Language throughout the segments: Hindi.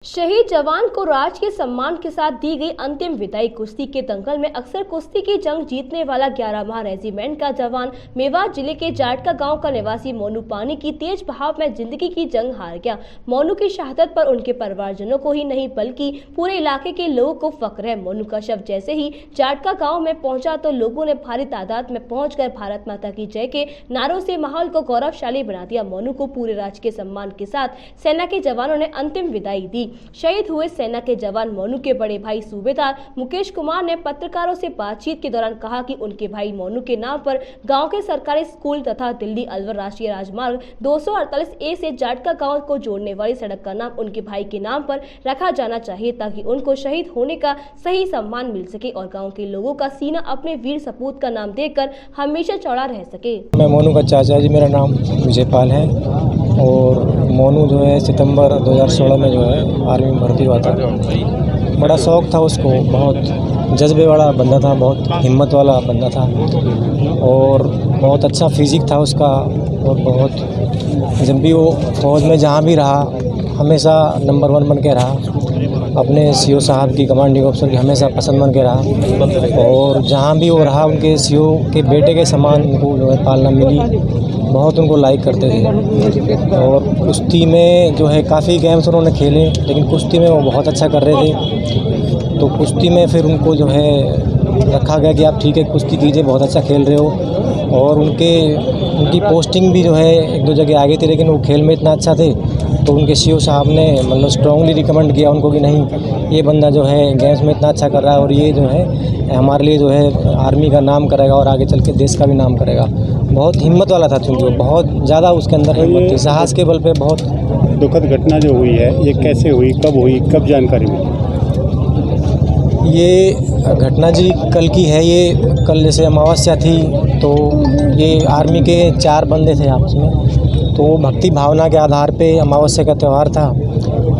शहीद जवान को राज के सम्मान के साथ दी गई अंतिम विदाई। कुश्ती के दंगल में अक्सर कुश्ती की जंग जीतने वाला 11 माह रेजिमेंट का जवान मेवात जिले के जाटका गांव का निवासी मोनू पानी की तेज बहाव में जिंदगी की जंग हार गया। मोनू की शहादत पर उनके परिवारजनों को ही नहीं बल्कि पूरे इलाके के लोगों को फख्र है। मोनू का शव जैसे ही जाटका गाँव में पहुंचा तो लोगों ने भारी तादाद में पहुंचकर भारत माता की जय के नारों से माहौल को गौरवशाली बना दिया। मोनू को पूरे राजकीय सम्मान के साथ सेना के जवानों ने अंतिम विदाई दी। शहीद हुए सेना के जवान मोनू के बड़े भाई सूबेदार मुकेश कुमार ने पत्रकारों से बातचीत के दौरान कहा कि उनके भाई मोनू के नाम पर गांव के सरकारी स्कूल तथा दिल्ली अलवर राष्ट्रीय राजमार्ग 248A से जाटका गांव को जोड़ने वाली सड़क का नाम उनके भाई के नाम पर रखा जाना चाहिए ताकि उनको शहीद होने का सही सम्मान मिल सके और गाँव के लोगों का सीना अपने वीर सपूत का नाम देकर हमेशा चौड़ा रह सके। मैं मोनू का चाचा जी, मेरा नाम विजयपाल है और मोनू जो है सितंबर 2016 में जो है आर्मी में भर्ती हुआ था। बड़ा शौक़ था उसको, बहुत जज्बे वाला बंदा था, बहुत हिम्मत वाला बंदा था और बहुत अच्छा फिजिक था उसका। और बहुत जब भी वो फौज में जहाँ भी रहा हमेशा नंबर 1 बन के रहा। अपने सीओ साहब की कमांडिंग ऑफिसर की हमेशा पसंद बन के रहा और जहाँ भी वो रहा उनके सीओ के बेटे के समान उनको जो है पालना मिली। बहुत उनको लाइक करते थे और कुश्ती में जो है काफ़ी गेम्स उन्होंने खेले, लेकिन कुश्ती में वो बहुत अच्छा कर रहे थे। तो कुश्ती में फिर उनको जो है रखा गया कि आप ठीक है कुश्ती कीजिए, बहुत अच्छा खेल रहे हो। और उनकी पोस्टिंग भी जो है 1-2 जगह आगे थी, लेकिन वो खेल में इतना अच्छा थे तो उनके सीओ साहब ने मतलब स्ट्रांगली रिकमेंड किया उनको कि नहीं, ये बंदा जो है गेम्स में इतना अच्छा कर रहा है और ये जो है हमारे लिए जो है आर्मी का नाम करेगा और आगे चल के देश का भी नाम करेगा। बहुत हिम्मत वाला था, चूँकि वो बहुत ज़्यादा उसके अंदर हिम्मत थी, साहस के बल पे। बहुत दुखद घटना जो हुई है ये कैसे हुई, कब जानकारी मिली? ये घटना जी कल की है। ये कल जैसे अमावस्या थी तो ये आर्मी के 4 बंदे थे आपस में, तो भक्ति भावना के आधार पे अमावस्या का त्यौहार था।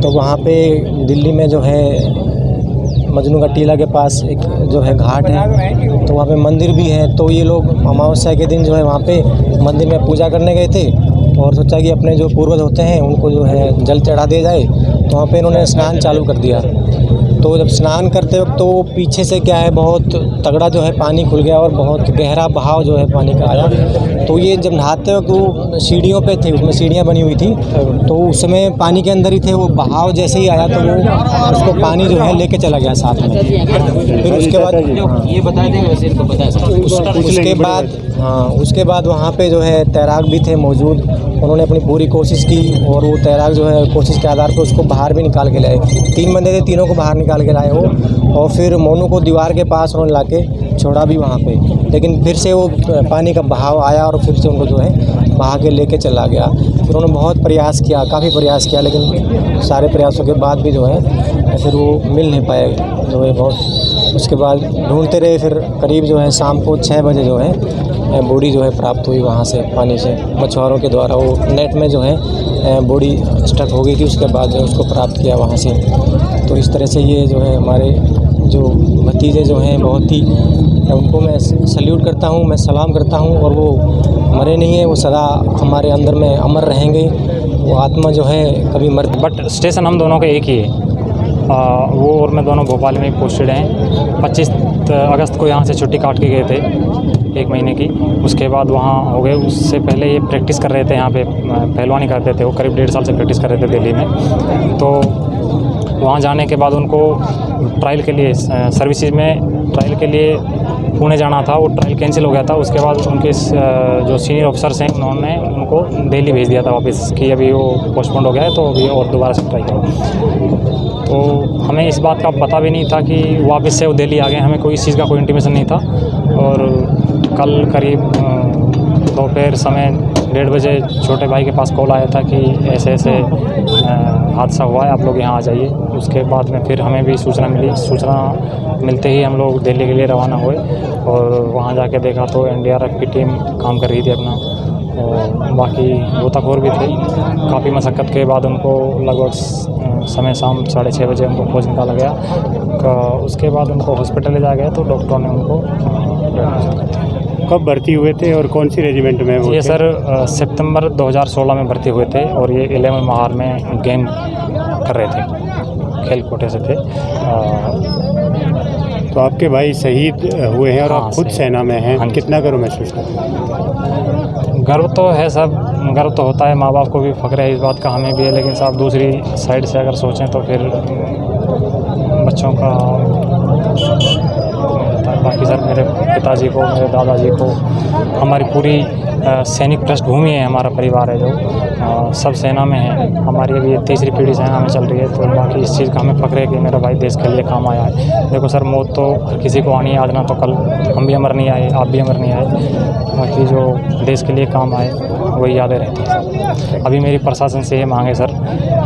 तो वहाँ पे दिल्ली में जो है मजनू का टीला के पास एक जो है घाट है, तो वहाँ पे मंदिर भी है। तो ये लोग अमावस्या के दिन जो है वहाँ पे मंदिर में पूजा करने गए थे और सोचा कि अपने जो पूर्वज होते हैं उनको जो है जल चढ़ा दिया जाए। तो वहाँ पे इन्होंने स्नान चालू कर दिया। तो जब स्नान करते वक्त तो पीछे से क्या है बहुत तगड़ा जो है पानी खुल गया और बहुत गहरा बहाव जो है पानी का आया। तो ये जब नहाते वक्त वो सीढ़ियों पे थे, उसमें सीढ़ियाँ बनी हुई थी, तो उस समय पानी के अंदर ही थे। वो बहाव जैसे ही आया तो वो उसको पानी जो है लेके चला गया साथ में। फिर उसके बाद ये बता देंगे वैसे इनको पता है। उसके बाद वहाँ पे जो है तैराक भी थे मौजूद। उन्होंने अपनी पूरी कोशिश की और वो तैराक जो है कोशिश के आधार पर उसको बाहर भी निकाल के लाए। 3 बंदे थे, तीनों को बाहर निकाल के लाए वो। और फिर मोनू को दीवार के पास उन्होंने लाके छोड़ा भी वहाँ पे, लेकिन फिर से वो पानी का बहाव आया और फिर से उनको जो है बहा के लेके चला गया। फिर उन्होंने बहुत प्रयास किया, काफ़ी प्रयास किया, लेकिन सारे प्रयासों के बाद भी जो है फिर वो मिल नहीं पाए जो है बहुत। उसके बाद ढूंढते रहे, फिर करीब जो है शाम को 6 बजे जो है बॉडी जो है प्राप्त हुई वहाँ से पानी से, मछुआरों के द्वारा। वो नेट में जो है बॉडी स्टक हो गई थी, उसके बाद जो उसको प्राप्त किया वहाँ से। तो इस तरह से ये जो है हमारे जो भतीजे जो हैं बहुत ही, उनको मैं सल्यूट करता हूँ, मैं सलाम करता हूँ। और वो मरे नहीं हैं, वो सदा हमारे अंदर में अमर रहेंगे। वो आत्मा जो है कभी बट स्टेशन हम दोनों के एक ही है। वो और मैं दोनों भोपाल में ही पोस्टेड हैं। 25 अगस्त को यहाँ से छुट्टी काट के गए थे 1 महीने की। उसके बाद वहाँ हो गए। उससे पहले ये प्रैक्टिस कर रहे थे यहाँ पे, पहलवानी करते थे। वो करीब 1.5 साल से प्रैक्टिस कर रहे थे दिल्ली में। तो वहाँ जाने के बाद उनको ट्रायल के लिए सर्विसेज में ट्रायल के लिए पुणे जाना था। वो ट्रायल कैंसिल हो गया था। उसके बाद उनके जो सीनियर ऑफिसर्स हैं उन्होंने उनको दिल्ली भेज दिया था वापस कि अभी वो पोस्टपोन हो गया है, तो अभी और दोबारा से ट्राई करो। तो हमें इस बात का पता भी नहीं था कि वापस से वो दिल्ली आ गए। हमें कोई इस चीज़ का कोई इंटीमेशन नहीं था। और कल करीब दोपहर समय 1:30 बजे छोटे भाई के पास कॉल आया था कि ऐसे ऐसे हादसा हुआ है, आप लोग यहाँ आ जाइए। उसके बाद में फिर हमें भी सूचना मिली। सूचना मिलते ही हम लोग दिल्ली के लिए रवाना हुए और वहाँ जाके देखा तो NDRF की टीम काम कर रही थी अपना, और बाकी गोताखोर भी थे। काफ़ी मशक्क़त के बाद उनको लगभग समय शाम 6:30 बजे उनको खोज निकाला गया। उसके बाद उनको हॉस्पिटल ले जाया गया तो डॉक्टरों ने उनको कब भर्ती हुए थे और कौन सी रेजिमेंट में वो ये सर सितंबर 2016 में भर्ती हुए थे और ये 11 महार में गेम कर रहे थे। खेल कोटे से थे। तो आपके भाई शहीद हुए हैं और हाँ, आप खुद शहीद। सेना में हाँ हैं, जी। कितना गर्व महसूस करते हैं? गर्व तो है सब, गर्व तो होता है, माँ बाप को भी फ़ख्र है इस बात का, हमें भी है। लेकिन साहब दूसरी साइड से अगर सोचें तो फिर बच्चों का होता है। बाकी सर मेरे पिताजी को, मेरे दादाजी को, हमारी पूरी सैनिक पृष्ठभूमि है, हमारा परिवार है जो सब सेना में है। हमारी अभी तीसरी पीढ़ी सेना में चल रही है, तो बाकी इस चीज़ का हमें फ़ख्र है कि मेरा भाई देश के लिए काम आया है। देखो सर, मौत तो हर किसी को आनी है, आज ना तो कल। हम भी अमर नहीं आए, आप भी अमर नहीं आए, बाकी जो देश के लिए काम आए वही यादें रहती हैं सर। अभी मेरी प्रशासन से ये मांग है सर,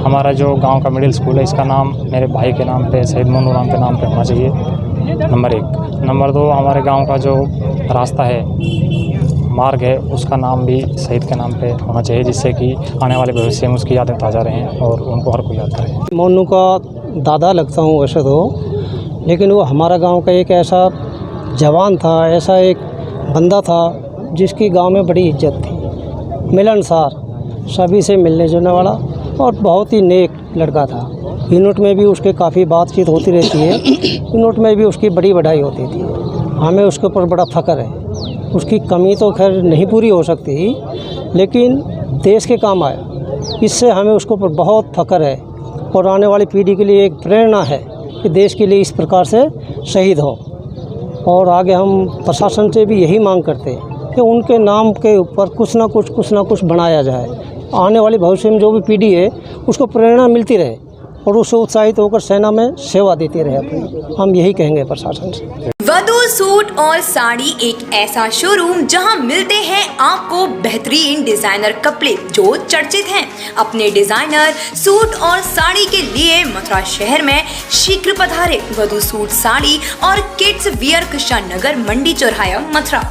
हमारा जो गांव का मिडिल स्कूल है इसका नाम मेरे भाई के नाम पे, शहीद मोनू राम के नाम पे होना चाहिए, नंबर 1। नंबर 2, हमारे गांव का जो रास्ता है, मार्ग है, उसका नाम भी शहीद के नाम पे होना चाहिए, जिससे कि आने वाले भविष्य में उसकी यादें ताज़ा रहें और उनको हर कोई याद करे। मोनू का दादा लगता हूँ वैसे तो, लेकिन वो हमारा गांव का एक ऐसा जवान था, ऐसा एक बंदा था जिसकी गांव में बड़ी इज्जत थी, मिलनसार, सभी से मिलने जुलने वाला और बहुत ही नेक लड़का था। यूनिट में भी उसके काफ़ी बातचीत होती रहती है, यूनिट में भी उसकी बड़ी बढ़ाई होती थी। हमें उसके ऊपर बड़ा फ़ख्र है। उसकी कमी तो खैर नहीं पूरी हो सकती, लेकिन देश के काम आया, इससे हमें उसके ऊपर बहुत फ़ख्र है और आने वाली पीढ़ी के लिए एक प्रेरणा है कि देश के लिए इस प्रकार से शहीद हो। और आगे हम प्रशासन से भी यही मांग करते हैं कि उनके नाम के ऊपर कुछ ना कुछ बनाया जाए। आने वाले भविष्य में जो भी पीढ़ी है उसको प्रेरणा मिलती रहे और उससे उत्साहित होकर सेना में सेवा देती रहे अपनी। हम यही कहेंगे प्रशासन से। वधू सूट और साड़ी एक ऐसा शोरूम जहां मिलते हैं आपको बेहतरीन डिजाइनर कपड़े जो चर्चित हैं। अपने डिजाइनर सूट और साड़ी के लिए मथुरा शहर में शीघ्र पधारे। वधू सूट साड़ी और किड्स वियर कृष्णा नगर मंडी चौराहा मथुरा।